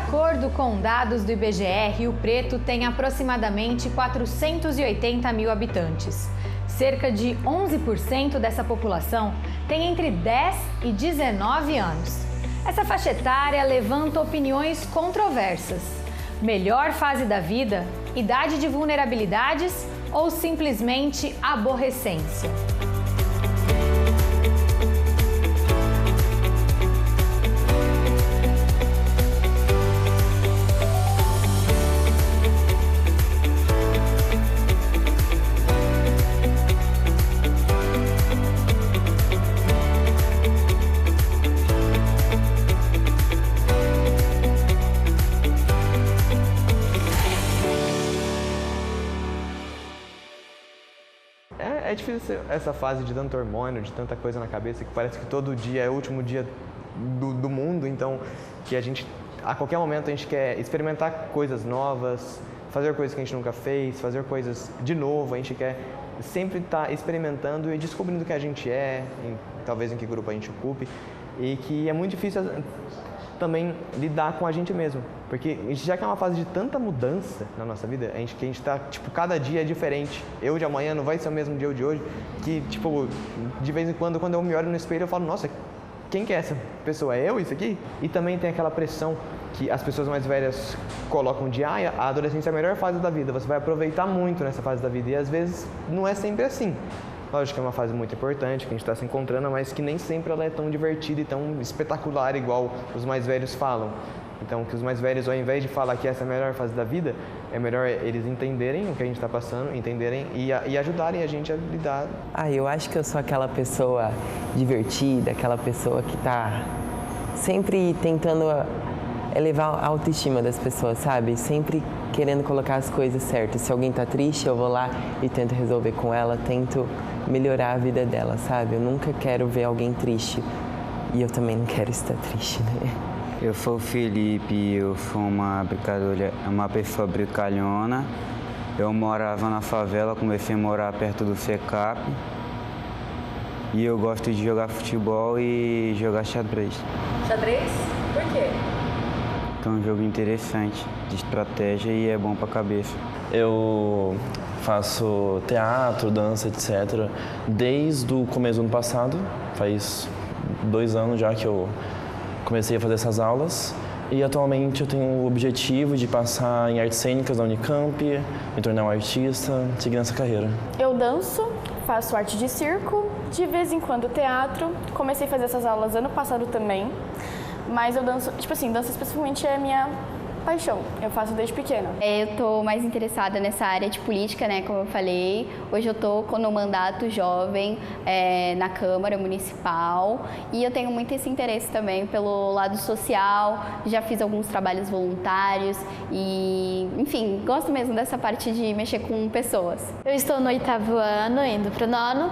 acordo com dados do IBGE, Rio Preto tem aproximadamente 480 mil habitantes. Cerca de 11% dessa população tem entre 10 e 19 anos. Essa faixa etária levanta opiniões controversas. Melhor fase da vida, idade de vulnerabilidades ou simplesmente aborrecência? É difícil essa fase de tanto hormônio, de tanta coisa na cabeça, que parece que todo dia é o último dia do mundo, então que a gente, a qualquer momento, a gente quer experimentar coisas novas, fazer coisas que a gente nunca fez, fazer coisas de novo, a gente quer sempre estar experimentando e descobrindo o que a gente é, talvez em que grupo a gente ocupe, e que é muito difícil também lidar com a gente mesmo, porque já que é uma fase de tanta mudança na nossa vida, que a gente está, tipo, cada dia é diferente. Eu de amanhã não vai ser o mesmo dia de hoje, que, tipo, de vez em quando eu me olho no espelho, eu falo, nossa, quem que é essa pessoa? É eu isso aqui? E também tem aquela pressão que as pessoas mais velhas colocam de, a adolescência é a melhor fase da vida, você vai aproveitar muito nessa fase da vida, e às vezes não é sempre assim. Lógico que é uma fase muito importante, que a gente está se encontrando, mas que nem sempre ela é tão divertida e tão espetacular igual os mais velhos falam. Então, que os mais velhos, ao invés de falar que essa é a melhor fase da vida, é melhor eles entenderem o que a gente está passando, entenderem e ajudarem a gente a lidar. Eu acho que eu sou aquela pessoa divertida, aquela pessoa que está sempre tentando elevar a autoestima das pessoas, sabe? Sempre querendo colocar as coisas certas. Se alguém está triste, eu vou lá e tento resolver com ela, tento melhorar a vida dela, sabe? Eu nunca quero ver alguém triste e eu também não quero estar triste, né? Eu sou o Felipe, eu sou uma pessoa brincalhona. Eu morava na favela, comecei a morar perto do SECAP. E eu gosto de jogar futebol e jogar xadrez. Xadrez? Por quê? É um jogo interessante, de estratégia e é bom pra cabeça. Eu faço teatro, dança, etc. Desde o começo do ano passado, faz 2 anos já que eu comecei a fazer essas aulas. E atualmente eu tenho o objetivo de passar em artes cênicas da Unicamp, me tornar um artista, seguir nessa carreira. Eu danço, faço arte de circo, de vez em quando teatro. Comecei a fazer essas aulas ano passado também. Mas eu danço, dança especificamente é a minha paixão. Eu faço desde pequena. Eu tô mais interessada nessa área de política, né, como eu falei. Hoje eu tô no mandato jovem na Câmara Municipal e eu tenho muito esse interesse também pelo lado social. Já fiz alguns trabalhos voluntários e, enfim, gosto mesmo dessa parte de mexer com pessoas. Eu estou no 8º ano, indo pro 9º.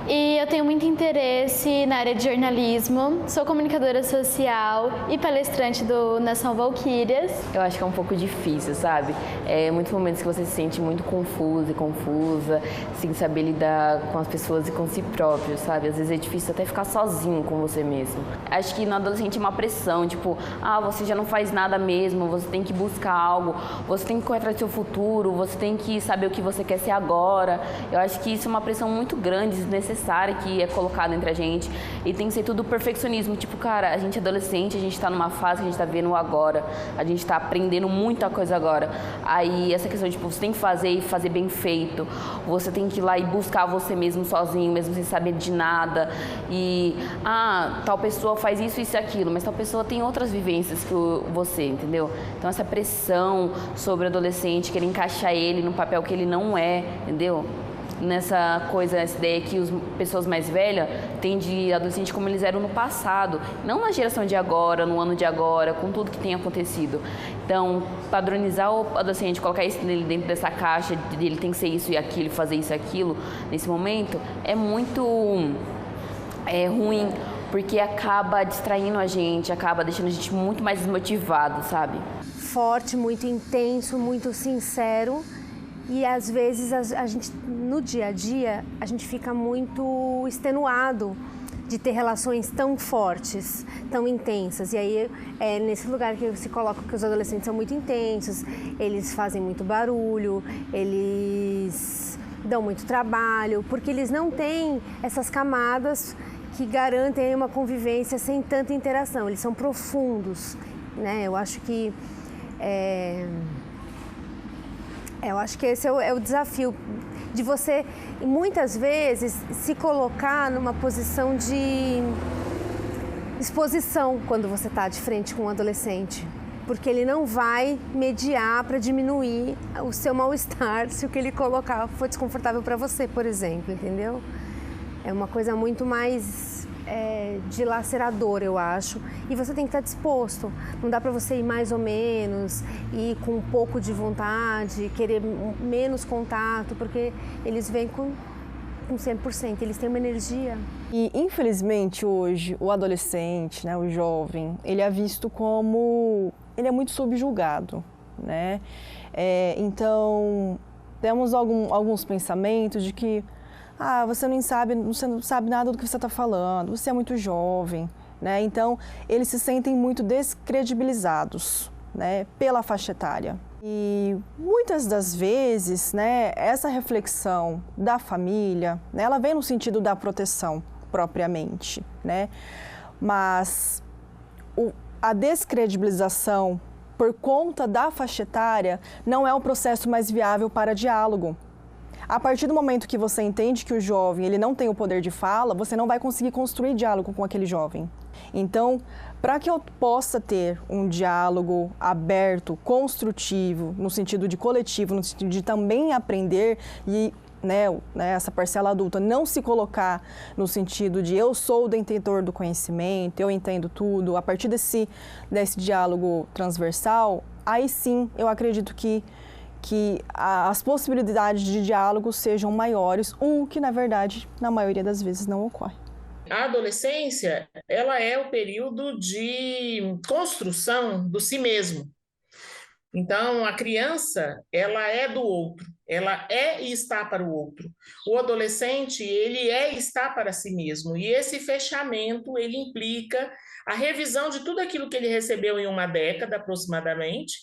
E eu tenho muito interesse na área de jornalismo, sou comunicadora social e palestrante do Nação Valquírias. Eu acho que é um pouco difícil, sabe? Muitos momentos que você se sente muito confuso e confusa, sem saber lidar com as pessoas e com si próprio, sabe? Às vezes é difícil até ficar sozinho com você mesmo. Acho que no adolescente é uma pressão, tipo, você já não faz nada mesmo, você tem que buscar algo, você tem que correr atrás do seu futuro, você tem que saber o que você quer ser agora. Eu acho que isso é uma pressão muito grande, desnecessária, que é colocada entre a gente, e tem que ser tudo perfeccionismo, tipo, cara, a gente é adolescente, a gente tá numa fase que a gente tá vendo agora, a gente tá aprendendo muita coisa agora, aí essa questão de, tipo, você tem que fazer e fazer bem feito, você tem que ir lá e buscar você mesmo sozinho, mesmo sem saber de nada, e, tal pessoa faz isso, isso e aquilo, mas tal pessoa tem outras vivências que você, entendeu? Então essa pressão sobre o adolescente, querer encaixar ele num papel que ele não é, entendeu? Nessa ideia que as pessoas mais velhas têm de adolescente como eles eram no passado, não na geração de agora, no ano de agora, com tudo que tem acontecido. Então, padronizar o adolescente, colocar isso nele dentro dessa caixa, de ele tem que ser isso e aquilo, fazer isso e aquilo, nesse momento, é muito ruim, porque acaba distraindo a gente, acaba deixando a gente muito mais desmotivado, sabe? Forte, muito intenso, muito sincero. E às vezes a gente, no dia a dia, a gente fica muito extenuado de ter relações tão fortes, tão intensas. E aí é nesse lugar que se coloca que os adolescentes são muito intensos, eles fazem muito barulho, eles dão muito trabalho, porque eles não têm essas camadas que garantem uma convivência sem tanta interação. Eles são profundos, né? Eu acho que esse é o desafio de você, muitas vezes, se colocar numa posição de exposição quando você está de frente com um adolescente. Porque ele não vai mediar para diminuir o seu mal-estar se o que ele colocar for desconfortável para você, por exemplo, entendeu? É uma coisa muito mais dilaceradora, eu acho. E você tem que estar disposto. Não dá para você ir mais ou menos, ir com um pouco de vontade, querer menos contato, porque eles vêm com 100%, eles têm uma energia. E, infelizmente, hoje, o adolescente, né, o jovem, ele é visto como... ele é muito subjugado, né? Então, temos alguns pensamentos de que você não sabe nada do que você está falando, você é muito jovem, né? Então, eles se sentem muito descredibilizados, né, pela faixa etária. E muitas das vezes, né, essa reflexão da família, né, ela vem no sentido da proteção propriamente, né? Mas a descredibilização por conta da faixa etária não é um processo mais viável para diálogo. A partir do momento que você entende que o jovem ele não tem o poder de fala, você não vai conseguir construir diálogo com aquele jovem. Então, para que eu possa ter um diálogo aberto, construtivo, no sentido de coletivo, no sentido de também aprender e essa parcela adulta não se colocar no sentido de eu sou o detentor do conhecimento, eu entendo tudo, a partir desse diálogo transversal, aí sim eu acredito que as possibilidades de diálogo sejam maiores, o que, na verdade, na maioria das vezes não ocorre. A adolescência, ela é o período de construção do si mesmo. Então, a criança, ela é do outro, ela é e está para o outro. O adolescente, ele é e está para si mesmo. E esse fechamento, ele implica a revisão de tudo aquilo que ele recebeu em uma década, aproximadamente,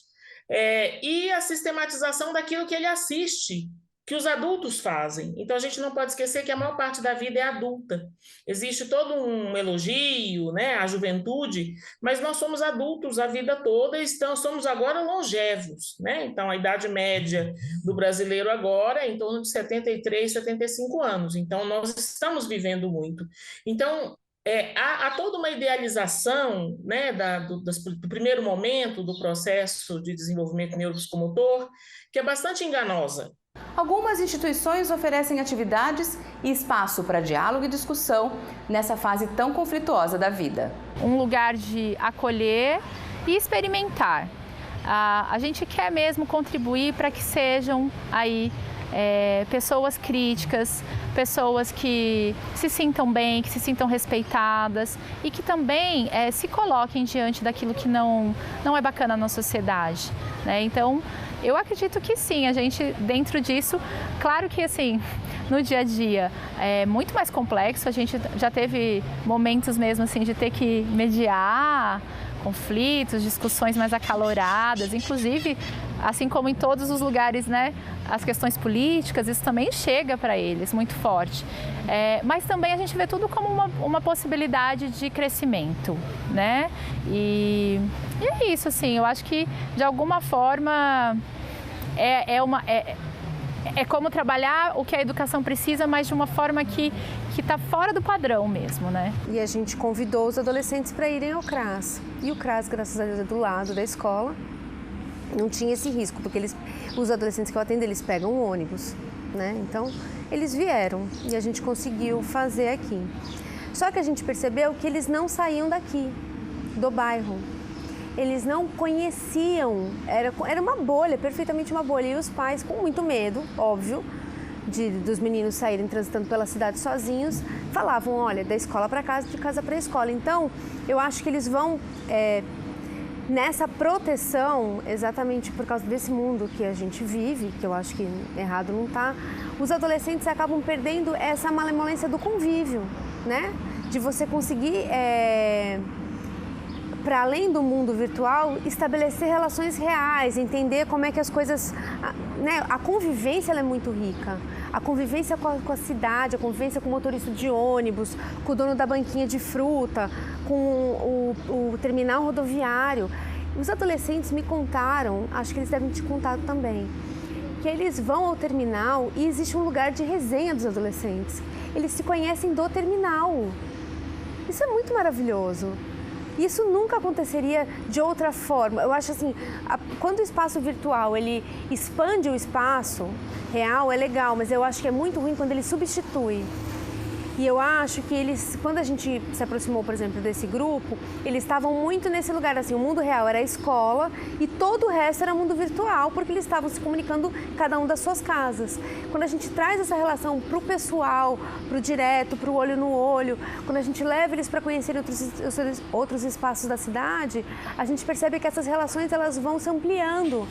e a sistematização daquilo que ele assiste, que os adultos fazem. Então, a gente não pode esquecer que a maior parte da vida é adulta. Existe todo um elogio, né, à juventude, mas nós somos adultos a vida toda e somos agora longevos, né? Então, a idade média do brasileiro agora é em torno de 73, 75 anos. Então, nós estamos vivendo muito. Então, há toda uma idealização, né, do primeiro momento do processo de desenvolvimento neuropsicomotor, que é bastante enganosa. Algumas instituições oferecem atividades e espaço para diálogo e discussão nessa fase tão conflituosa da vida. Um lugar de acolher e experimentar. A gente quer mesmo contribuir para que sejam aí pessoas críticas, pessoas que se sintam bem, que se sintam respeitadas e que também se coloquem diante daquilo que não é bacana na sociedade, né? Então, eu acredito que sim, a gente dentro disso, claro que assim, no dia a dia é muito mais complexo, a gente já teve momentos mesmo assim de ter que mediar conflitos, discussões mais acaloradas, inclusive, assim como em todos os lugares, né, as questões políticas, isso também chega para eles muito forte. Mas também a gente vê tudo como uma possibilidade de crescimento, né? E é isso, assim, eu acho que de alguma forma é como trabalhar o que a educação precisa, mas de uma forma que está fora do padrão mesmo, né? E a gente convidou os adolescentes para irem ao CRAS. E o CRAS, graças a Deus, é do lado da escola. Não tinha esse risco, porque os adolescentes que eu atendo, eles pegam o ônibus, né? Então, eles vieram e a gente conseguiu fazer aqui. Só que a gente percebeu que eles não saíam daqui, do bairro. Eles não conheciam, era uma bolha, perfeitamente uma bolha. E os pais, com muito medo, óbvio, dos meninos saírem transitando pela cidade sozinhos, falavam, olha, da escola para casa, de casa para a escola. Então, eu acho que eles vão nessa proteção, exatamente por causa desse mundo que a gente vive, que eu acho que errado não está, os adolescentes acabam perdendo essa malemolência do convívio, né? de você conseguir, para além do mundo virtual, estabelecer relações reais, entender como é que as coisas... Né? A convivência ela é muito rica. A convivência com a cidade, a convivência com o motorista de ônibus, com o dono da banquinha de fruta, com o terminal rodoviário. Os adolescentes me contaram, acho que eles devem te contar também, que eles vão ao terminal e existe um lugar de resenha dos adolescentes. Eles se conhecem do terminal. Isso é muito maravilhoso. Isso nunca aconteceria de outra forma. Eu acho assim, quando o espaço virtual ele expande o espaço real, é legal, mas eu acho que é muito ruim quando ele substitui. E eu acho que eles, quando a gente se aproximou, por exemplo, desse grupo, eles estavam muito nesse lugar, assim, o mundo real era a escola e todo o resto era mundo virtual, porque eles estavam se comunicando cada um das suas casas. Quando a gente traz essa relação para o pessoal, para o direto, para o olho no olho, quando a gente leva eles para conhecer outros espaços da cidade, a gente percebe que essas relações elas vão se ampliando.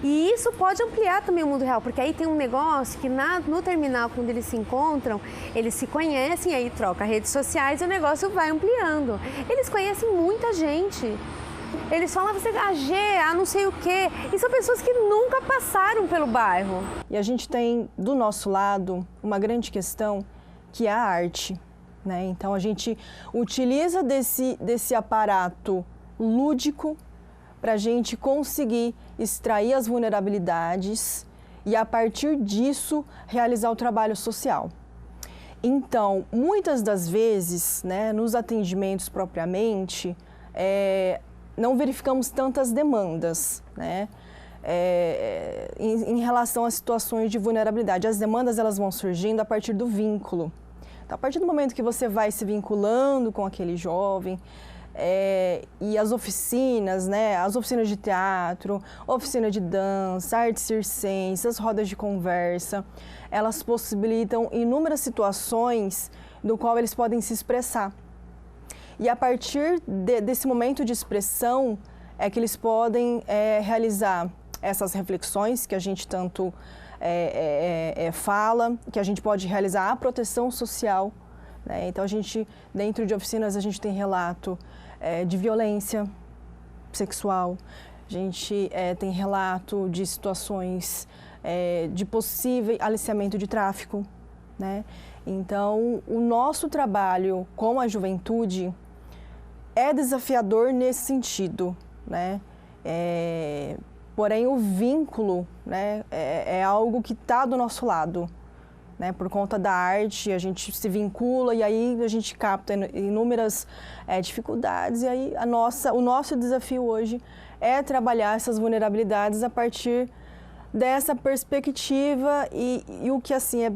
E isso pode ampliar também o mundo real, porque aí tem um negócio que no terminal, quando eles se encontram, eles se conhecem, aí troca redes sociais e o negócio vai ampliando. Eles conhecem muita gente. Eles falam, você não sei o quê. E são pessoas que nunca passaram pelo bairro. E a gente tem, do nosso lado, uma grande questão, que é a arte, né? Então, a gente utiliza desse aparato lúdico para a gente conseguir extrair as vulnerabilidades e, a partir disso, realizar o trabalho social. Então, muitas das vezes, né, nos atendimentos propriamente, não verificamos tantas demandas, né, em relação a situações de vulnerabilidade. As demandas elas vão surgindo a partir do vínculo. Então, a partir do momento que você vai se vinculando com aquele jovem, e as oficinas, né, as oficinas de teatro, oficina de dança, artes circenses, as rodas de conversa, elas possibilitam inúmeras situações do qual eles podem se expressar. E a partir desse momento de expressão é que eles podem realizar essas reflexões que a gente tanto fala, que a gente pode realizar a proteção social, né? Então, dentro de oficinas, a gente tem relato de violência sexual, a gente tem relato de situações de possível aliciamento de tráfico, né? Então, o nosso trabalho com a juventude é desafiador nesse sentido, né? Porém, o vínculo, né, é algo que está do nosso lado. Né, por conta da arte, a gente se vincula e aí a gente capta inúmeras dificuldades. E aí o nosso desafio hoje é trabalhar essas vulnerabilidades a partir dessa perspectiva e o que assim é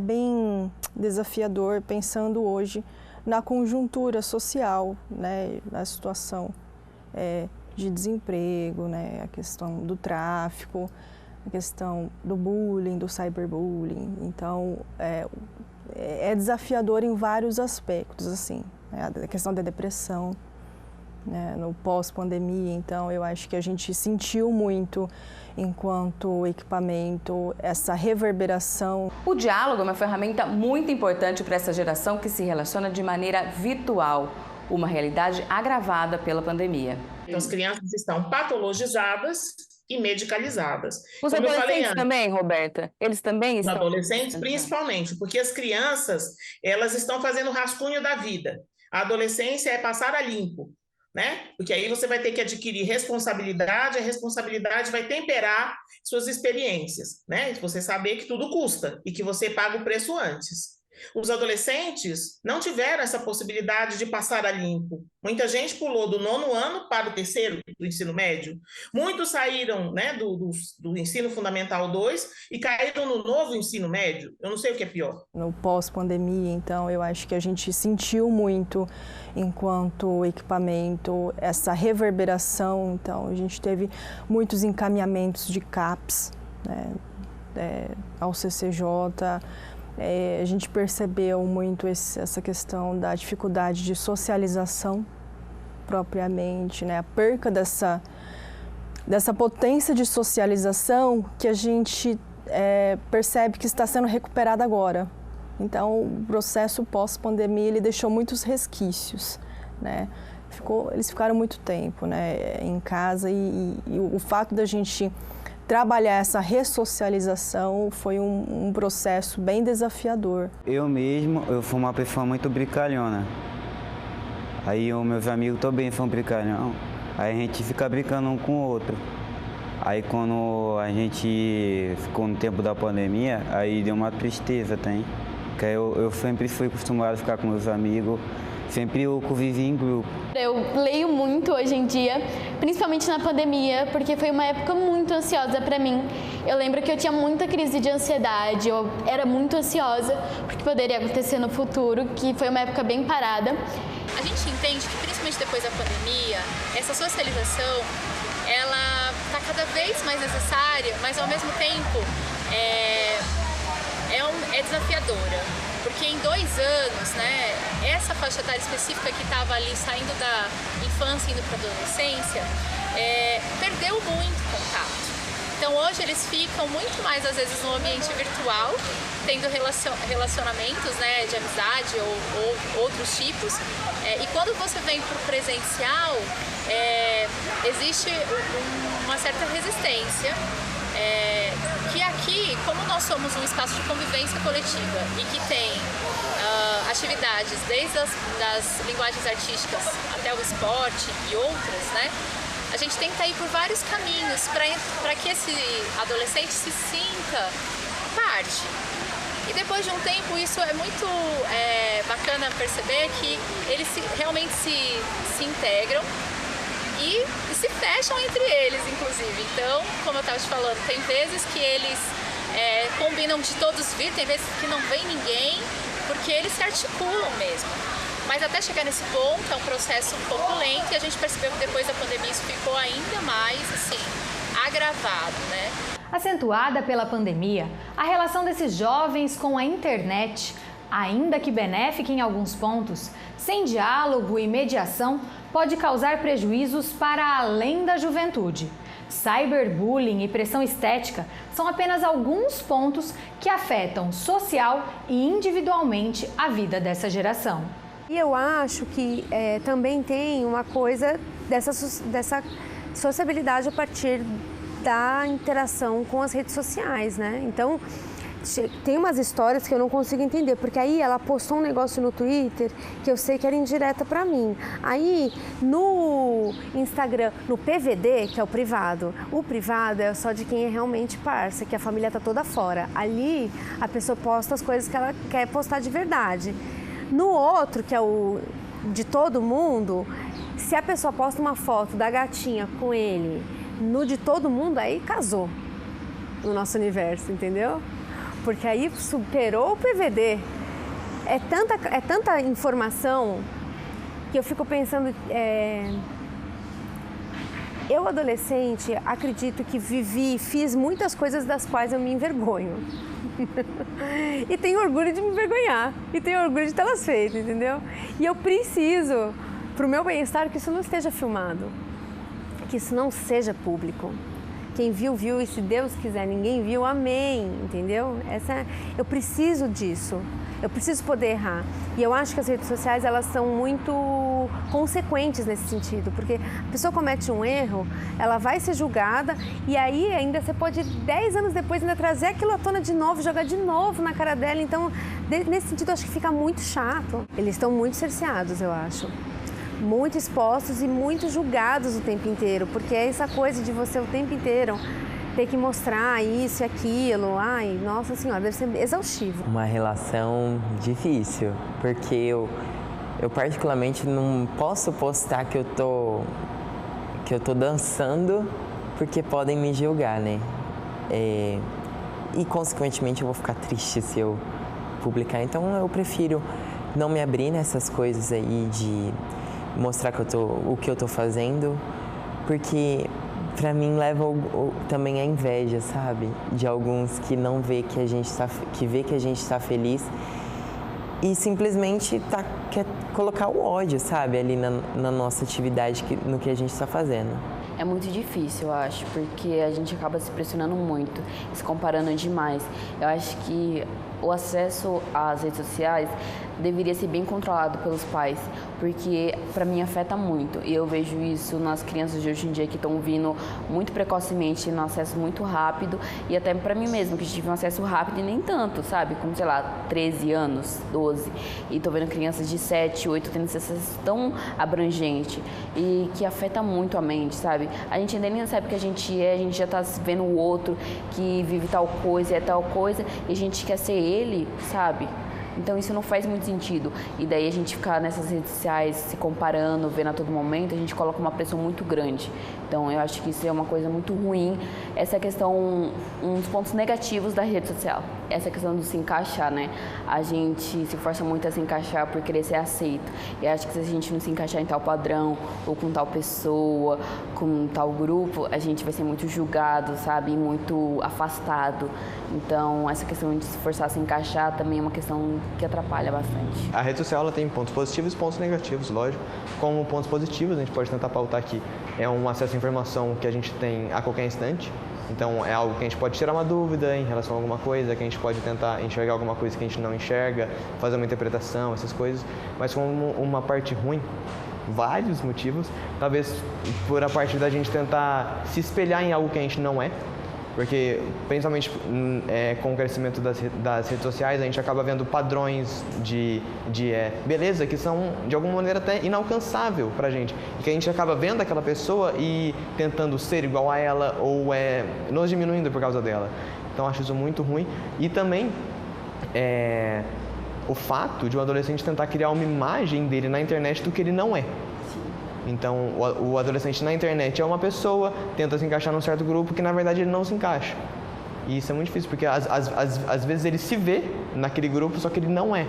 bem desafiador, pensando hoje na conjuntura social, né, na situação de desemprego, né, a questão do tráfico, a questão do bullying, do cyberbullying. Então, é desafiador em vários aspectos, assim, né? A questão da depressão, né? No pós-pandemia. Então, eu acho que a gente sentiu muito, enquanto equipamento, essa reverberação. O diálogo é uma ferramenta muito importante para essa geração que se relaciona de maneira virtual, uma realidade agravada pela pandemia. Então, as crianças estão patologizadas e medicalizadas. Os adolescentes também, Roberta? Eles também estão? Os adolescentes, principalmente, porque as crianças, elas estão fazendo rascunho da vida. A adolescência é passar a limpo, né? Porque aí você vai ter que adquirir responsabilidade, a responsabilidade vai temperar suas experiências, né? Você saber que tudo custa e que você paga o preço antes. Os adolescentes não tiveram essa possibilidade de passar a limpo. Muita gente pulou do 9º ano para o 3º do ensino médio. Muitos saíram, né, do ensino fundamental 2 e caíram no novo ensino médio. Eu não sei o que é pior. No pós-pandemia, então, eu acho que a gente sentiu muito, enquanto equipamento, essa reverberação. Então, a gente teve muitos encaminhamentos de CAPS, né, ao CCJ. A gente percebeu muito essa questão da dificuldade de socialização propriamente, né? A perca dessa potência de socialização que a gente percebe que está sendo recuperada agora, Então, o processo pós-pandemia, ele deixou muitos resquícios, né? Eles ficaram muito tempo, né, em casa e o fato da gente trabalhar essa ressocialização foi um processo bem desafiador. Eu fui uma pessoa muito brincalhona. Aí os meus amigos também são brincalhão. Aí a gente fica brincando um com o outro. Aí quando a gente ficou no tempo da pandemia, aí deu uma tristeza, tem. Porque eu sempre fui acostumado a ficar com meus amigos. Sempre eu convivi em grupo. Eu leio muito hoje em dia, principalmente na pandemia, porque foi uma época muito ansiosa para mim. Eu lembro que eu tinha muita crise de ansiedade, eu era muito ansiosa porque poderia acontecer no futuro, que foi uma época bem parada. A gente entende que, principalmente depois da pandemia, essa socialização, ela está cada vez mais necessária, mas ao mesmo tempo é desafiadora. Porque em 2 anos, né, essa faixa etária específica que estava ali saindo da infância e indo para a adolescência, perdeu muito contato. Então hoje eles ficam muito mais, às vezes, no ambiente virtual, tendo relacionamentos, né, de amizade ou outros tipos. E quando você vem para o presencial, existe uma certa resistência. Que aqui, como nós somos um espaço de convivência coletiva e que tem atividades desde das linguagens artísticas até o esporte e outras, né? A gente tenta ir por vários caminhos para que esse adolescente se sinta parte. E depois de um tempo, isso é muito bacana perceber que eles realmente se integram e se fecham entre eles, inclusive. Então, como eu estava te falando, tem vezes que eles combinam de todos vir, tem vezes que não vem ninguém, porque eles se articulam mesmo. Mas até chegar nesse ponto é um processo um pouco lento e a gente percebeu que depois da pandemia isso ficou ainda mais, assim, agravado, né? Acentuada pela pandemia, a relação desses jovens com a internet, ainda que benéfica em alguns pontos, sem diálogo e mediação, pode causar prejuízos para além da juventude. Cyberbullying e pressão estética são apenas alguns pontos que afetam social e individualmente a vida dessa geração. E eu acho que também tem uma coisa dessa sociabilidade a partir da interação com as redes sociais, né? Então, tem umas histórias que eu não consigo entender, porque aí ela postou um negócio no Twitter que eu sei que era indireta pra mim. Aí no Instagram, no PVD, que é o privado é só de quem é realmente parça, que a família tá toda fora. Ali a pessoa posta as coisas que ela quer postar de verdade. No outro, que é o de todo mundo, se a pessoa posta uma foto da gatinha com ele, no de todo mundo, aí casou no nosso universo, entendeu? Porque aí superou o PVD. É tanta informação que eu fico pensando... Eu, adolescente, acredito que fiz muitas coisas das quais eu me envergonho. E tenho orgulho de me envergonhar. E tenho orgulho de tê-las feito, entendeu? E eu preciso, para o meu bem-estar, que isso não esteja filmado. Que isso não seja público. Quem viu, viu, e se Deus quiser, ninguém viu, amém, entendeu? Eu preciso disso, eu preciso poder errar. E eu acho que as redes sociais, elas são muito consequentes nesse sentido, porque a pessoa comete um erro, ela vai ser julgada, e aí ainda você pode, 10 anos depois, ainda trazer aquilo à tona de novo, jogar de novo na cara dela. Então, nesse sentido, eu acho que fica muito chato. Eles estão muito cerceados, eu acho. Muito expostos e muito julgados o tempo inteiro, porque é essa coisa de você o tempo inteiro ter que mostrar isso e aquilo. Ai, nossa senhora, deve ser exaustivo. Uma relação difícil, porque eu particularmente não posso postar que eu tô dançando, porque podem me julgar, né? E consequentemente eu vou ficar triste se eu publicar. Então eu prefiro não me abrir nessas coisas aí de mostrar o que eu tô fazendo, porque pra mim leva também a inveja, sabe? De alguns que não vê que a gente tá feliz e simplesmente quer colocar o ódio, sabe? Ali na nossa atividade, no que a gente tá fazendo. É muito difícil, eu acho, porque a gente acaba se pressionando muito, se comparando demais. Eu acho que o acesso às redes sociais deveria ser bem controlado pelos pais, porque para mim afeta muito. E eu vejo isso nas crianças de hoje em dia que estão vindo muito precocemente, no acesso muito rápido, e até para mim mesmo, que tive um acesso rápido e nem tanto, sabe? Como, sei lá, 13 anos, 12. E tô vendo crianças de 7, 8 tendo esse acesso tão abrangente e que afeta muito a mente, sabe? A gente ainda nem sabe o que a gente já tá vendo o outro que vive tal coisa, é tal coisa, e a gente quer ser ele, sabe? Então isso não faz muito sentido. E daí a gente ficar nessas redes sociais se comparando, vendo a todo momento, a gente coloca uma pressão muito grande. Então eu acho que isso é uma coisa muito ruim. Essa questão, um dos pontos negativos da rede social, essa questão de se encaixar, né? A gente se força muito a se encaixar por querer ser aceito. E acho que se a gente não se encaixar em tal padrão, ou com tal pessoa, com tal grupo, a gente vai ser muito julgado, sabe? E muito afastado. Então essa questão de se forçar a se encaixar também é uma questão que atrapalha bastante. A rede social ela tem pontos positivos e pontos negativos, lógico. Como pontos positivos, a gente pode tentar pautar aqui, é um acesso à informação que a gente tem a qualquer instante. Então é algo que a gente pode tirar uma dúvida em relação a alguma coisa, que a gente pode tentar enxergar alguma coisa que a gente não enxerga, fazer uma interpretação, essas coisas. Mas como uma parte ruim, vários motivos, talvez por a parte da gente tentar se espelhar em algo que a gente não é. Porque, principalmente com o crescimento das redes sociais, a gente acaba vendo padrões de beleza que são, de alguma maneira, até inalcançável pra gente. E que a gente acaba vendo aquela pessoa e tentando ser igual a ela ou nos diminuindo por causa dela. Então, acho isso muito ruim. E também o fato de um adolescente tentar criar uma imagem dele na internet do que ele não é. Então, o adolescente na internet é uma pessoa, tenta se encaixar num certo grupo que, na verdade, ele não se encaixa. E isso é muito difícil, porque às vezes ele se vê naquele grupo, só que ele não é.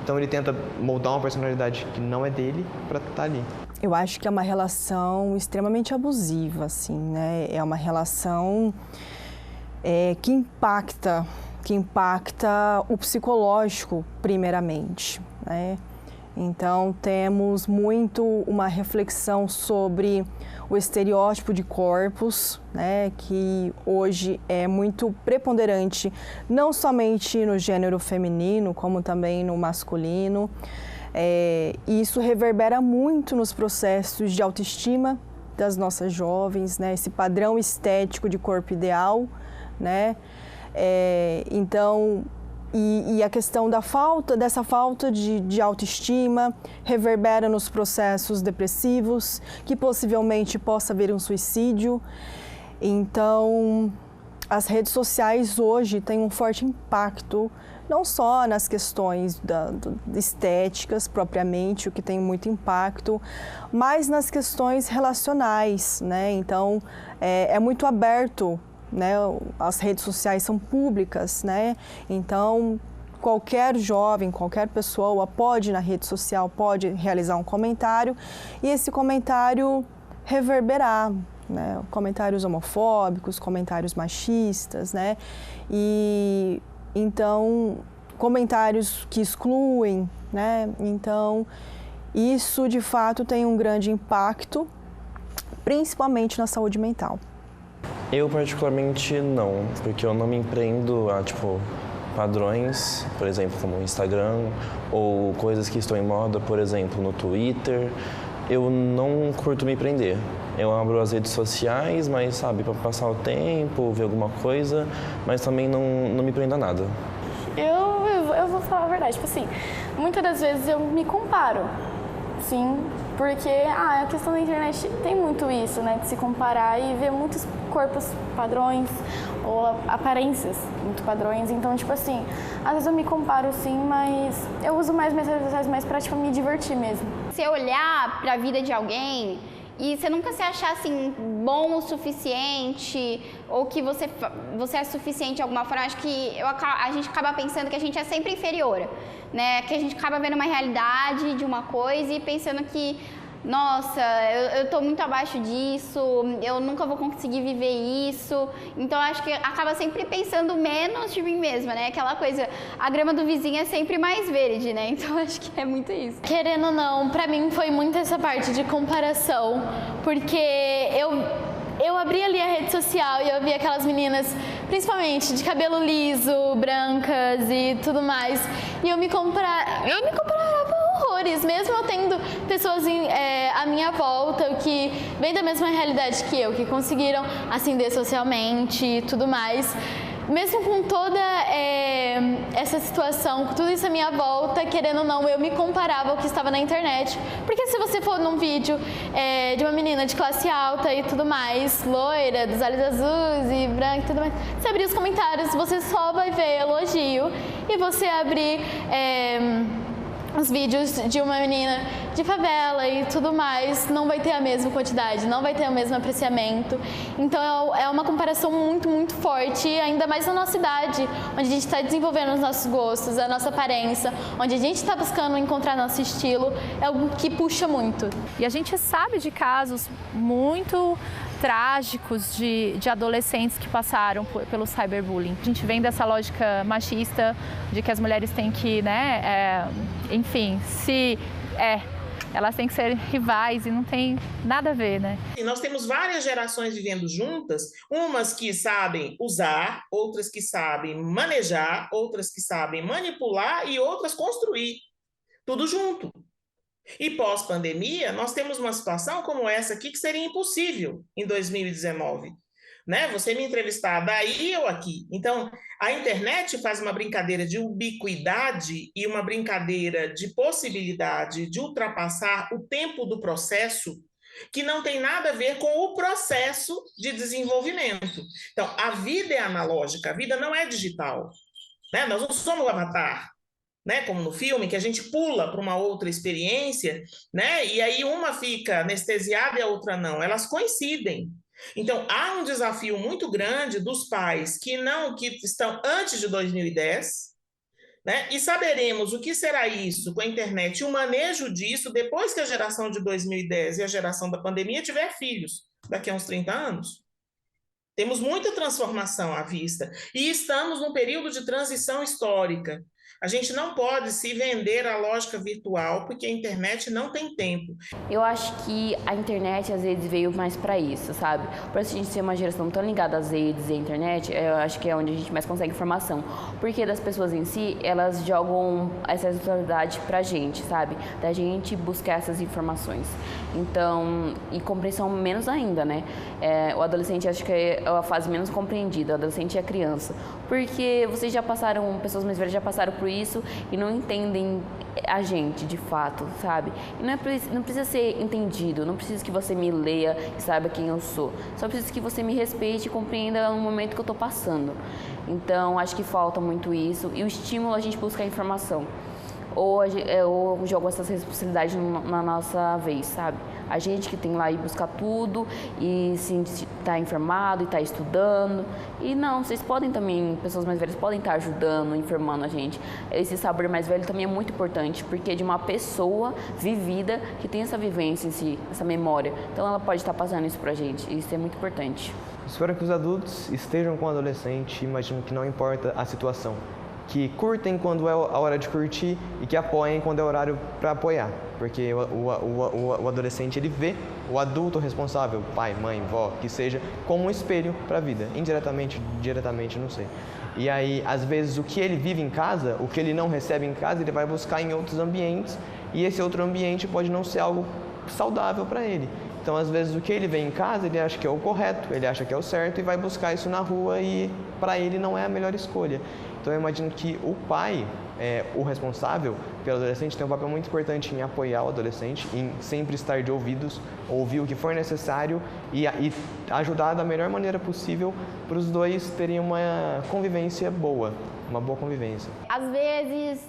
Então, ele tenta moldar uma personalidade que não é dele para estar ali. Eu acho que é uma relação extremamente abusiva, assim, né? É uma relação que impacta o psicológico, primeiramente, né? Então, temos muito uma reflexão sobre o estereótipo de corpos, né, que hoje é muito preponderante, não somente no gênero feminino, como também no masculino. E isso reverbera muito nos processos de autoestima das nossas jovens, né, esse padrão estético de corpo ideal, né. Então, e a questão dessa falta de autoestima reverbera nos processos depressivos, que possivelmente possa haver um suicídio. Então, as redes sociais hoje têm um forte impacto, não só nas questões estéticas propriamente, o que tem muito impacto, mas nas questões relacionais, né? Então, é muito aberto, né? As redes sociais são públicas, né? Então, qualquer jovem, qualquer pessoa pode, na rede social, pode realizar um comentário e esse comentário reverberar, né? Comentários homofóbicos, comentários machistas, né? E, então, comentários que excluem, né? Então, isso, de fato, tem um grande impacto, principalmente na saúde mental. Eu, particularmente, não, porque eu não me empreendo a, padrões, por exemplo, como o Instagram, ou coisas que estão em moda, por exemplo, no Twitter. Eu não curto me prender. Eu abro as redes sociais, mas, sabe, para passar o tempo, ver alguma coisa, mas também não me prendo a nada. Eu vou falar a verdade, muitas das vezes eu me comparo, sim, porque a questão da internet tem muito isso, né, de se comparar e ver muitos corpos padrões ou aparências muito padrões. Então, às vezes eu me comparo sim, mas eu uso mais minhas redes sociais mais pra me divertir mesmo. Você olhar pra vida de alguém e você nunca se achar assim bom o suficiente ou que você é suficiente de alguma forma, acho que a gente acaba pensando que a gente é sempre inferior, né? Que a gente acaba vendo uma realidade de uma coisa e pensando que, nossa, eu tô muito abaixo disso, eu nunca vou conseguir viver isso. Então, acho que acaba sempre pensando menos de mim mesma, né? Aquela coisa, a grama do vizinho é sempre mais verde, né? Então, acho que é muito isso. Querendo ou não, pra mim foi muito essa parte de comparação, porque eu abri ali a rede social e eu vi aquelas meninas principalmente de cabelo liso, brancas e tudo mais. E eu me comparava horrores, mesmo eu tendo pessoas à minha volta que vêm da mesma realidade que eu, que conseguiram ascender socialmente e tudo mais. Mesmo com toda essa situação, com tudo isso à minha volta, querendo ou não, eu me comparava ao que estava na internet. Porque se você for num vídeo de uma menina de classe alta e tudo mais, loira, dos olhos azuis e branca e tudo mais, você abrir os comentários, você só vai ver elogio. E você abrir os vídeos de uma menina de favela e tudo mais, não vai ter a mesma quantidade, não vai ter o mesmo apreciamento. Então é uma comparação muito, muito forte, ainda mais na nossa idade, onde a gente está desenvolvendo os nossos gostos, a nossa aparência, onde a gente está buscando encontrar nosso estilo, é algo que puxa muito. E a gente sabe de casos muito trágicos de adolescentes que passaram pelo cyberbullying. A gente vem dessa lógica machista de que as mulheres têm que, enfim, elas têm que ser rivais e não tem nada a ver, né? E nós temos várias gerações vivendo juntas, umas que sabem usar, outras que sabem manejar, outras que sabem manipular e outras construir, tudo junto. E pós-pandemia, nós temos uma situação como essa aqui que seria impossível em 2019. Né? Você me entrevistar daí ou aqui. Então, a internet faz uma brincadeira de ubiquidade e uma brincadeira de possibilidade de ultrapassar o tempo do processo que não tem nada a ver com o processo de desenvolvimento. Então, a vida é analógica, a vida não é digital. Né? Nós não somos o Avatar. Né, como no filme, que a gente pula para uma outra experiência, né, e aí uma fica anestesiada e a outra não, elas coincidem. Então, há um desafio muito grande dos pais que estão antes de 2010, né, e saberemos o que será isso com a internet e o manejo disso depois que a geração de 2010 e a geração da pandemia tiver filhos, daqui a uns 30 anos. Temos muita transformação à vista e estamos num período de transição histórica. A gente não pode se vender à lógica virtual, porque a internet não tem tempo. Eu acho que a internet, às vezes, veio mais para isso, sabe? Por isso a gente ser uma geração tão ligada às redes e à internet, eu acho que é onde a gente mais consegue informação. Porque das pessoas em si, elas jogam essa responsabilidade pra gente, sabe? Da gente buscar essas informações. Então, e compreensão menos ainda, né? O adolescente, acho que é a fase menos compreendida, o adolescente e a criança. Porque vocês já passaram, pessoas mais velhas já passaram por isso e não entendem a gente, de fato, sabe? E não precisa ser entendido, não precisa que você me leia e saiba quem eu sou. Só precisa que você me respeite e compreenda no momento que eu estou passando. Então, acho que falta muito isso. E o estímulo, a gente busca a informação. Ou joga essas responsabilidades na nossa vez, sabe? A gente que tem lá ir buscar tudo e sim estar informado e estar estudando. E não, vocês podem também, pessoas mais velhas podem estar ajudando, informando a gente. Esse saber mais velho também é muito importante, porque é de uma pessoa vivida que tem essa vivência em si, essa memória. Então ela pode estar passando isso pra gente, e isso é muito importante. Espero que os adultos estejam com o adolescente, imagino que não importa a situação. Que curtem quando é a hora de curtir e que apoiem quando é o horário para apoiar. Porque o adolescente, ele vê o adulto responsável, pai, mãe, vó, que seja, como um espelho para a vida. Indiretamente, diretamente, não sei. E aí, às vezes, o que ele vive em casa, o que ele não recebe em casa, ele vai buscar em outros ambientes. E esse outro ambiente pode não ser algo saudável para ele. Então, às vezes, o que ele vê em casa, ele acha que é o correto, ele acha que é o certo e vai buscar isso na rua e para ele não é a melhor escolha. Então, eu imagino que o pai, o responsável pelo adolescente, tem um papel muito importante em apoiar o adolescente, em sempre estar de ouvidos, ouvir o que for necessário e ajudar da melhor maneira possível para os dois terem uma convivência boa, uma boa convivência. Às vezes,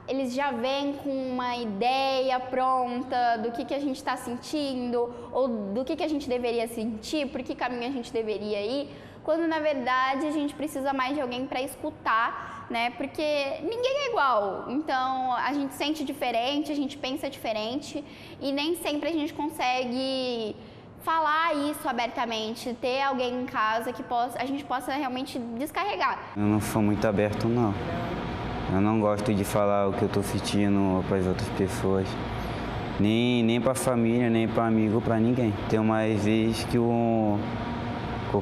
eles já vêm com uma ideia pronta do que a gente está sentindo ou do que a gente deveria sentir, por que caminho a gente deveria ir, quando na verdade a gente precisa mais de alguém para escutar, né? Porque ninguém é igual, então a gente sente diferente, a gente pensa diferente e nem sempre a gente consegue falar isso abertamente, ter alguém em casa que a gente possa realmente descarregar. Eu não sou muito aberto, não. Eu não gosto de falar o que eu estou sentindo para as outras pessoas, nem para a família, nem para amigo, para ninguém. Tem uma vez que o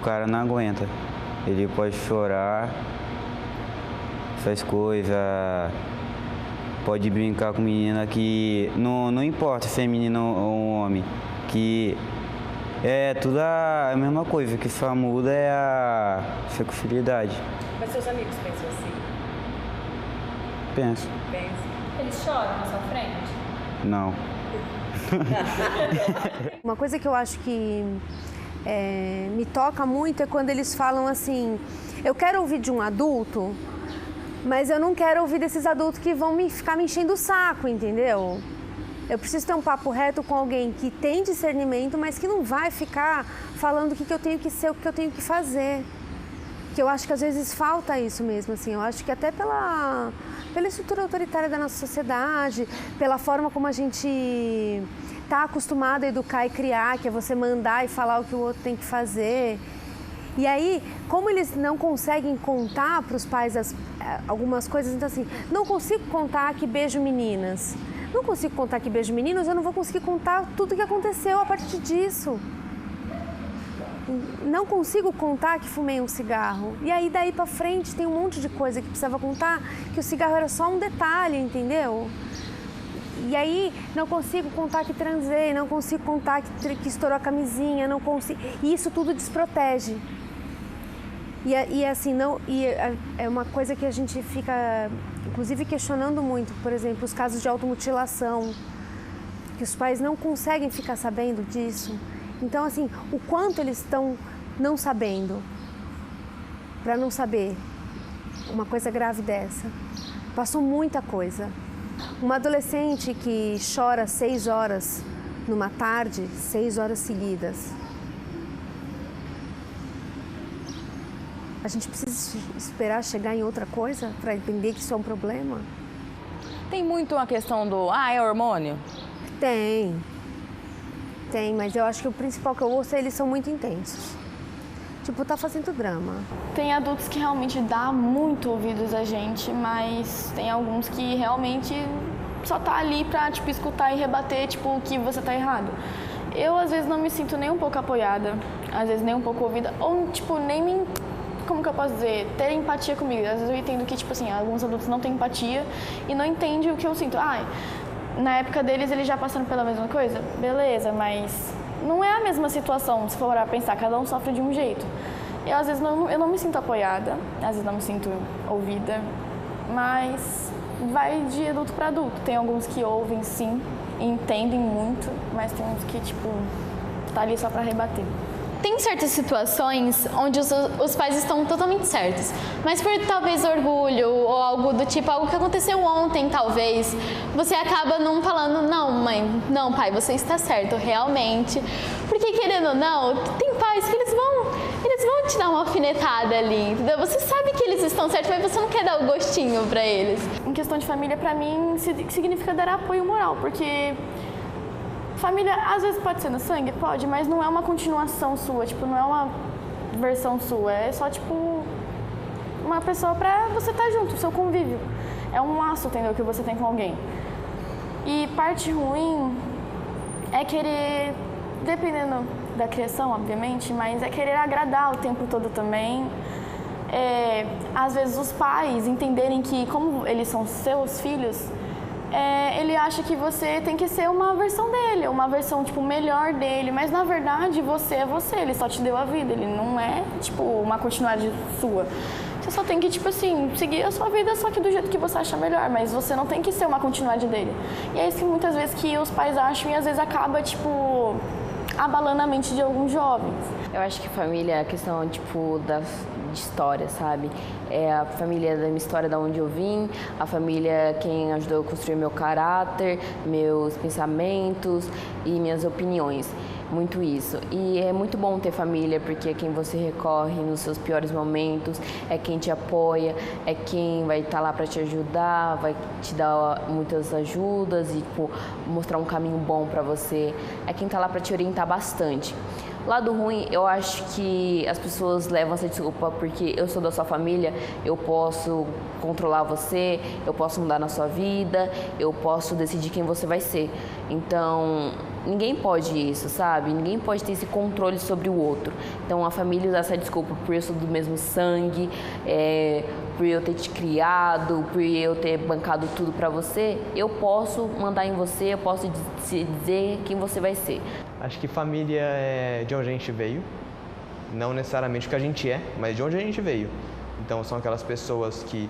cara não aguenta. Ele pode chorar, faz coisa, pode brincar com menina que não importa se é menino ou homem, que é tudo a mesma coisa, que só muda é a sexualidade. Mas seus amigos pensam assim? Penso. Eles choram na sua frente? Não. Uma coisa que eu acho que me toca muito é quando eles falam assim, eu quero ouvir de um adulto, mas eu não quero ouvir desses adultos que vão ficar me enchendo o saco, entendeu? Eu preciso ter um papo reto com alguém que tem discernimento, mas que não vai ficar falando o que eu tenho que ser, o que eu tenho que fazer. Que eu acho que às vezes falta isso mesmo, assim. Eu acho que até pela estrutura autoritária da nossa sociedade, pela forma como a gente está acostumado a educar e criar, que é você mandar e falar o que o outro tem que fazer. E aí, como eles não conseguem contar para os pais algumas coisas, então assim, não consigo contar que beijo meninas. Não consigo contar que beijo meninos, eu não vou conseguir contar tudo o que aconteceu a partir disso. Não consigo contar que fumei um cigarro. E aí, daí pra frente, tem um monte de coisa que precisava contar, que o cigarro era só um detalhe, entendeu? E aí, não consigo contar que transei, não consigo contar que estourou a camisinha, não consigo... E isso tudo desprotege. É uma coisa que a gente fica, inclusive, questionando muito, por exemplo, os casos de automutilação, que os pais não conseguem ficar sabendo disso. Então, assim, o quanto eles estão não sabendo, para não saber uma coisa grave dessa. Passou muita coisa. Uma adolescente que chora 6 horas numa tarde, 6 horas seguidas. A gente precisa esperar chegar em outra coisa para entender que isso é um problema? Tem muito a questão do, é hormônio? Tem, mas eu acho que o principal que eu ouço é eles são muito intensos. Tipo, tá fazendo drama. Tem adultos que realmente dão muito ouvidos a gente, mas tem alguns que realmente só tá ali pra, tipo, escutar e rebater, tipo, que você tá errado. Eu, às vezes, não me sinto nem um pouco apoiada, às vezes nem um pouco ouvida, ou, tipo, nem me... Como que eu posso dizer? Ter empatia comigo. Às vezes eu entendo que, tipo assim, alguns adultos não têm empatia e não entendem o que eu sinto. Na época deles, eles já passaram pela mesma coisa? Beleza, mas não é a mesma situação, se for pensar. Cada um sofre de um jeito. Eu, às vezes, eu não me sinto apoiada, às vezes não me sinto ouvida, mas vai de adulto para adulto. Tem alguns que ouvem, sim, e entendem muito, mas tem uns que, tipo, tá ali só para rebater. Tem certas situações onde os pais estão totalmente certos, mas por talvez orgulho ou algo do tipo, algo que aconteceu ontem, talvez, você acaba não falando, não, mãe, não, pai, você está certo, realmente. Porque, querendo ou não, tem pais que eles vão te dar uma alfinetada ali, entendeu? Você sabe que eles estão certos, mas você não quer dar o gostinho para eles. Em questão de família, para mim, significa dar apoio moral, porque... Família, às vezes pode ser no sangue? Pode, mas não é uma continuação sua, tipo, não é uma versão sua, é só, tipo, uma pessoa pra você estar junto, o seu convívio. É um laço, entendeu, que você tem com alguém. E parte ruim é querer, dependendo da criação, obviamente, mas é querer agradar o tempo todo também. Às vezes os pais entenderem que, como eles são seus filhos, ele acha que você tem que ser uma versão dele, uma versão, tipo, melhor dele, mas na verdade você é você, ele só te deu a vida, ele não é, tipo, uma continuidade sua. Você só tem que, tipo assim, seguir a sua vida só que do jeito que você acha melhor, mas você não tem que ser uma continuidade dele. E é isso que muitas vezes que os pais acham e às vezes acaba, tipo, abalando a mente de alguns jovens. Eu acho que família é a questão, tipo, de história, sabe? É a família da minha história, da onde eu vim, a família quem ajudou a construir meu caráter, meus pensamentos e minhas opiniões. Muito isso. E é muito bom ter família, porque é quem você recorre nos seus piores momentos, é quem te apoia, é quem vai estar lá para te ajudar, vai te dar muitas ajudas e, tipo, mostrar um caminho bom para você. É quem está lá para te orientar bastante. Lado ruim, eu acho que as pessoas levam essa desculpa porque eu sou da sua família, eu posso controlar você, eu posso mudar na sua vida, eu posso decidir quem você vai ser. Então, ninguém pode isso, sabe? Ninguém pode ter esse controle sobre o outro. Então a família usar essa desculpa por eu sou do mesmo sangue, por eu ter te criado, por eu ter bancado tudo pra você, eu posso mandar em você, eu posso dizer quem você vai ser. Acho que família é de onde a gente veio, não necessariamente o que a gente é, mas de onde a gente veio. Então são aquelas pessoas que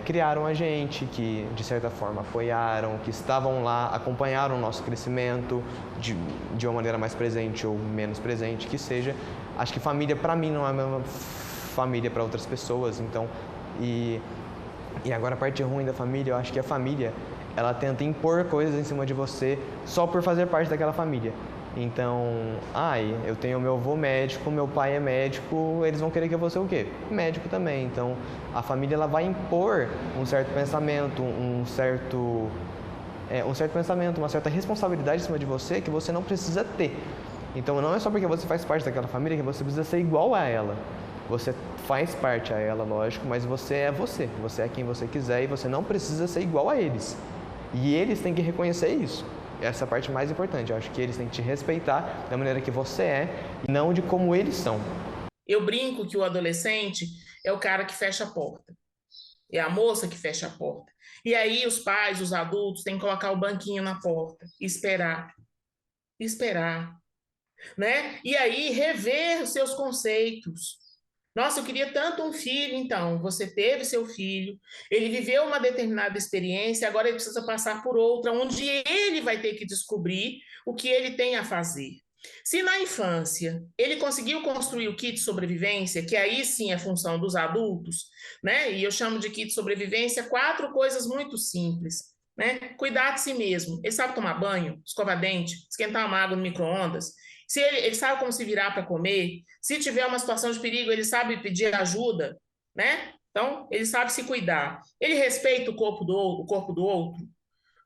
criaram a gente, que de certa forma apoiaram, que estavam lá, acompanharam o nosso crescimento de uma maneira mais presente ou menos presente, que seja. Acho que família para mim não é a mesma família para outras pessoas, então, e agora a parte ruim da família, eu acho que a família, ela tenta impor coisas em cima de você só por fazer parte daquela família. Então, eu tenho meu avô médico, meu pai é médico, eles vão querer que eu vou ser o quê? Médico também. Então, a família ela vai impor um certo pensamento, um certo pensamento, uma certa responsabilidade em cima de você que você não precisa ter. Então, não é só porque você faz parte daquela família que você precisa ser igual a ela. Você faz parte a ela, lógico, mas você é você. Você é quem você quiser e você não precisa ser igual a eles. E eles têm que reconhecer isso. Essa é a parte mais importante. Eu acho que eles têm que te respeitar da maneira que você é e não de como eles são. Eu brinco que o adolescente é o cara que fecha a porta. É a moça que fecha a porta. E aí os pais, os adultos, têm que colocar o banquinho na porta e esperar. Esperar. Né? E aí rever os seus conceitos. Nossa, eu queria tanto um filho. Então, você teve seu filho, ele viveu uma determinada experiência, agora ele precisa passar por outra, onde ele vai ter que descobrir o que ele tem a fazer. Se na infância ele conseguiu construir o kit de sobrevivência, que aí sim é função dos adultos, né? E eu chamo de kit de sobrevivência 4 coisas muito simples, né? Cuidar de si mesmo. Ele sabe tomar banho, escovar dente, esquentar uma água no micro-ondas. Se ele sabe como se virar para comer, se tiver uma situação de perigo, ele sabe pedir ajuda, né? Então, ele sabe se cuidar. Ele respeita o corpo do outro,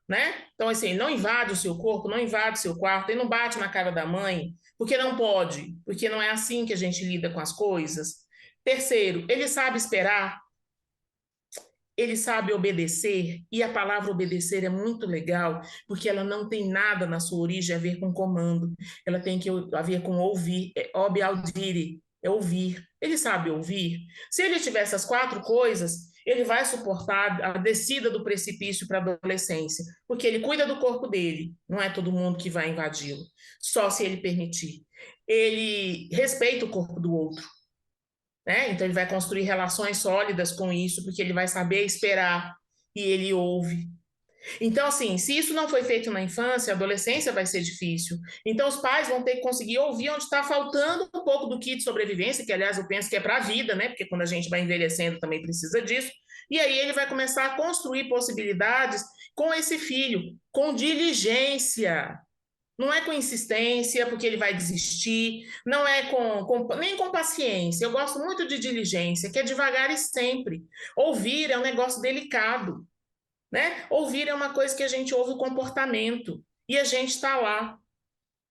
né? Então, assim, não invade o seu corpo, não invade o seu quarto, ele não bate na cara da mãe, porque não pode, porque não é assim que a gente lida com as coisas. Terceiro, ele sabe esperar, ele sabe obedecer, e a palavra obedecer é muito legal, porque ela não tem nada na sua origem a ver com comando, ela tem a ver com ouvir, obe audire, é ouvir. Ele sabe ouvir. Se ele tiver essas 4 coisas, ele vai suportar a descida do precipício para a adolescência, porque ele cuida do corpo dele, não é todo mundo que vai invadi-lo, só se ele permitir. Ele respeita o corpo do outro. Então, ele vai construir relações sólidas com isso, porque ele vai saber esperar e ele ouve. Então, assim, se isso não foi feito na infância, a adolescência vai ser difícil. Então, os pais vão ter que conseguir ouvir onde está faltando um pouco do kit de sobrevivência, que, aliás, eu penso que é para a vida, né? Porque quando a gente vai envelhecendo também precisa disso. E aí ele vai começar a construir possibilidades com esse filho, com diligência. Não é com insistência, porque ele vai desistir, não é nem com paciência. Eu gosto muito de diligência, que é devagar e sempre. Ouvir é um negócio delicado, né? Ouvir é uma coisa que a gente ouve o comportamento e a gente está lá.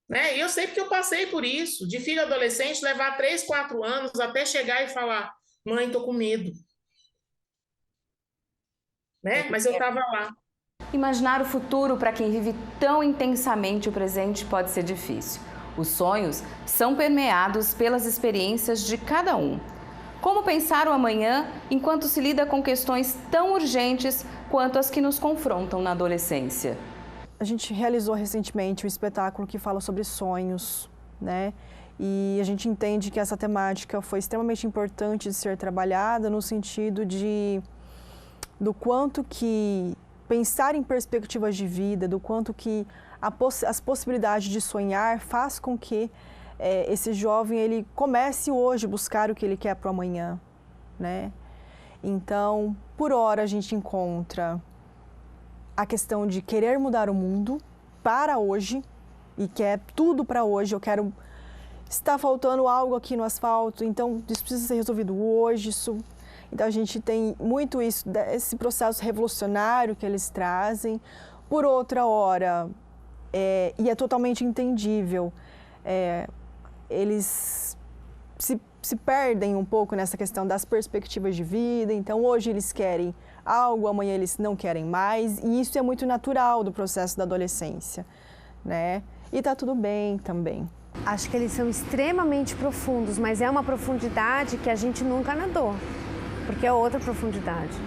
Né? E eu sei porque eu passei por isso, de filho adolescente levar 3, 4 anos até chegar e falar, mãe, estou com medo. Né? Mas eu estava lá. Imaginar o futuro para quem vive tão intensamente o presente pode ser difícil. Os sonhos são permeados pelas experiências de cada um. Como pensar o amanhã enquanto se lida com questões tão urgentes quanto as que nos confrontam na adolescência? A gente realizou recentemente um espetáculo que fala sobre sonhos, né? E a gente entende que essa temática foi extremamente importante de ser trabalhada no sentido do quanto que pensar em perspectivas de vida, do quanto que as possibilidades de sonhar faz com que esse jovem ele comece hoje a buscar o que ele quer para o amanhã, né? Então, por hora a gente encontra a questão de querer mudar o mundo para hoje e quer tudo para hoje. Eu quero, está faltando algo aqui no asfalto, então isso precisa ser resolvido hoje. Então a gente tem muito isso, esse processo revolucionário que eles trazem. Por outra hora, e é totalmente entendível, eles se perdem um pouco nessa questão das perspectivas de vida. Então hoje eles querem algo, amanhã eles não querem mais, e isso é muito natural do processo da adolescência, né? E tá tudo bem também. Acho que eles são extremamente profundos, mas é uma profundidade que a gente nunca nadou, porque é outra profundidade.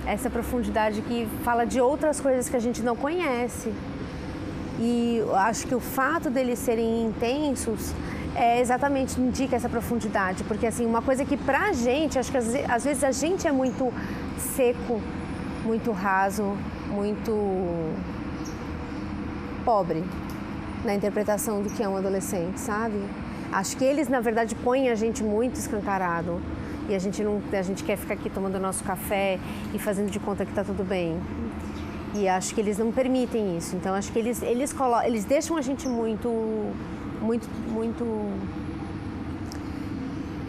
Essa profundidade que fala de outras coisas que a gente não conhece. E acho que o fato deles serem intensos exatamente indica essa profundidade, porque assim, uma coisa que pra gente, acho que às vezes a gente é muito seco, muito raso, muito pobre na interpretação do que é um adolescente, sabe? Acho que eles, na verdade, põem a gente muito escancarado e a gente quer ficar aqui tomando nosso café e fazendo de conta que tá tudo bem. E acho que eles não permitem isso. Então, acho que eles deixam a gente muito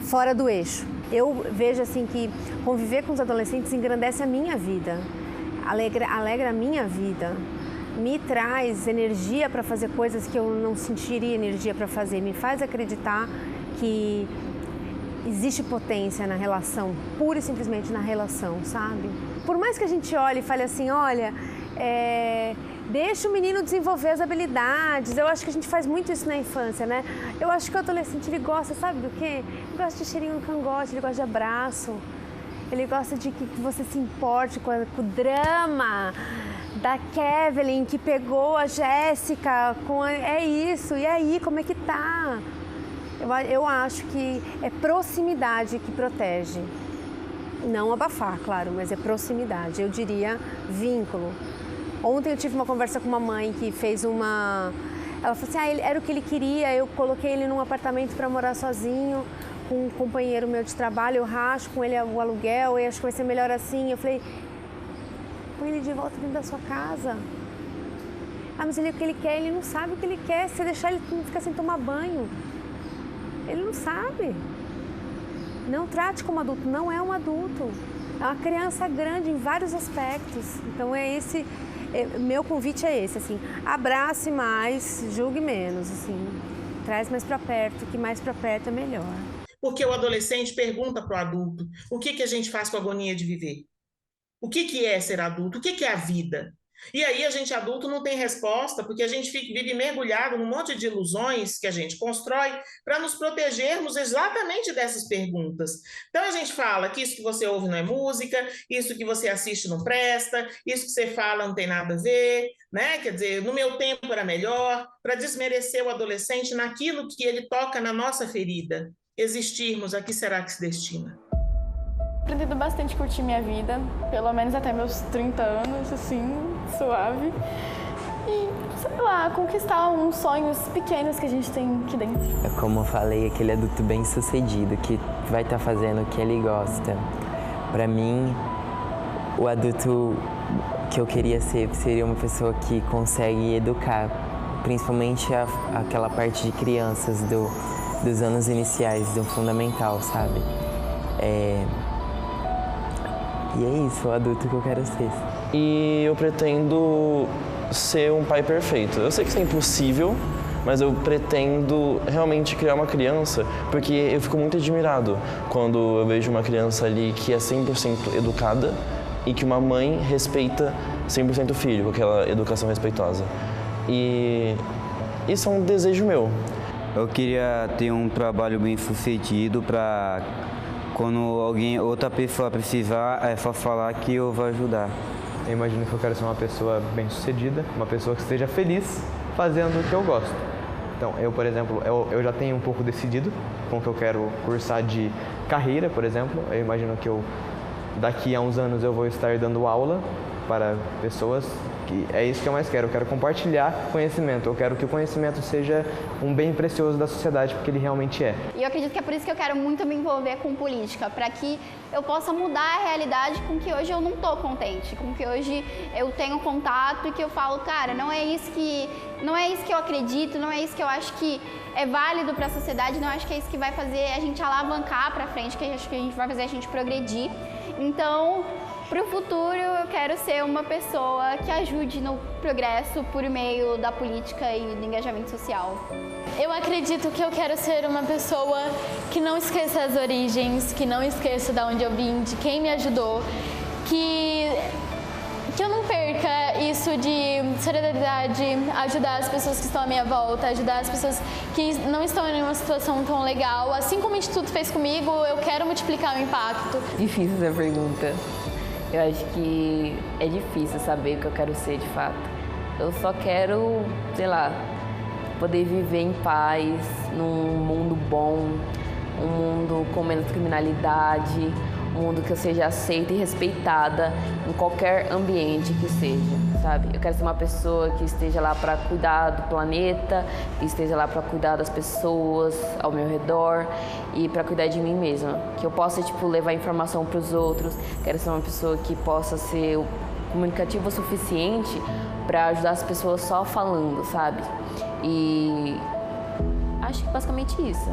fora do eixo. Eu vejo assim que conviver com os adolescentes engrandece a minha vida, alegra a minha vida, me traz energia para fazer coisas que eu não sentiria energia para fazer, me faz acreditar que existe potência na relação, pura e simplesmente na relação, sabe? Por mais que a gente olhe e fale assim, olha, deixa o menino desenvolver as habilidades. Eu acho que a gente faz muito isso na infância, né? Eu acho que o adolescente, ele gosta, sabe do quê? Ele gosta de cheirinho no cangote, ele gosta de abraço. Ele gosta de que você se importe com o drama da Kevin, que pegou a Jéssica. É isso, e aí, como é que tá? Eu acho que é proximidade que protege. Não abafar, claro, mas é proximidade. Eu diria vínculo. Ontem eu tive uma conversa com uma mãe que fez uma... Ela falou assim, era o que ele queria, eu coloquei ele num apartamento para morar sozinho, com um companheiro meu de trabalho, eu racho com ele o aluguel, e acho que vai ser melhor assim. Eu falei, põe ele de volta dentro da sua casa. Mas ele é o que ele quer, ele não sabe o que ele quer, se você deixar ele ficar sem tomar banho. Ele não sabe. Não trate como adulto, não é um adulto. É uma criança grande em vários aspectos. Então meu convite é esse, assim, abrace mais, julgue menos, assim, traz mais para perto, que mais para perto é melhor. Porque o adolescente pergunta para o adulto, o que a gente faz com a agonia de viver? O que é ser adulto? O que é a vida? E aí a gente adulto não tem resposta, porque a gente vive mergulhado num monte de ilusões que a gente constrói para nos protegermos exatamente dessas perguntas. Então a gente fala que isso que você ouve não é música, isso que você assiste não presta, isso que você fala não tem nada a ver, né? Quer dizer, no meu tempo era melhor, para desmerecer o adolescente naquilo que ele toca na nossa ferida. Existirmos, a que será que se destina? Pretendo bastante curtir minha vida, pelo menos até meus 30 anos, assim, suave. E, sei lá, conquistar uns sonhos pequenos que a gente tem aqui dentro. É como eu falei, aquele adulto bem-sucedido, que vai estar fazendo o que ele gosta. Pra mim, o adulto que eu queria ser seria uma pessoa que consegue educar, principalmente aquela parte de crianças dos anos iniciais, do fundamental, sabe? E é isso, o adulto que eu quero ser. E eu pretendo ser um pai perfeito. Eu sei que isso é impossível, mas eu pretendo realmente criar uma criança, porque eu fico muito admirado quando eu vejo uma criança ali que é 100% educada e que uma mãe respeita 100% o filho, com aquela educação respeitosa. E isso é um desejo meu. Eu queria ter um trabalho bem sucedido para quando outra pessoa precisar, é só falar que eu vou ajudar. Eu imagino que eu quero ser uma pessoa bem-sucedida, uma pessoa que esteja feliz fazendo o que eu gosto. Então, eu, por exemplo, eu já tenho um pouco decidido com o que eu quero cursar de carreira, por exemplo. Eu imagino que daqui a uns anos eu vou estar dando aula para pessoas, que é isso que eu mais quero. Eu quero compartilhar conhecimento, eu quero que o conhecimento seja um bem precioso da sociedade, porque ele realmente é. E eu acredito que é por isso que eu quero muito me envolver com política, para que eu possa mudar a realidade com que hoje eu não estou contente, com que hoje eu tenho contato e que eu falo, cara, não é isso que eu acredito, não é isso que eu acho que é válido para a sociedade, não acho que é isso que vai fazer a gente alavancar para frente, que acho que a gente vai fazer a gente progredir. Então, para o futuro, eu quero ser uma pessoa que ajude no progresso por meio da política e do engajamento social. Eu acredito que eu quero ser uma pessoa que não esqueça as origens, que não esqueça de onde eu vim, de quem me ajudou, que eu não perca isso isso de solidariedade, ajudar as pessoas que estão à minha volta, ajudar as pessoas que não estão em uma situação tão legal. Assim como o Instituto fez comigo, eu quero multiplicar o impacto. Difícil essa pergunta. Eu acho que é difícil saber o que eu quero ser de fato. Eu só quero, sei lá, poder viver em paz, num mundo bom, um mundo com menos criminalidade, um mundo que eu seja aceita e respeitada em qualquer ambiente que seja, sabe? Eu quero ser uma pessoa que esteja lá para cuidar do planeta, que esteja lá para cuidar das pessoas ao meu redor e para cuidar de mim mesma. Que eu possa, tipo, levar informação para os outros. Quero ser uma pessoa que possa ser comunicativa o suficiente para ajudar as pessoas só falando, sabe? E acho que basicamente isso.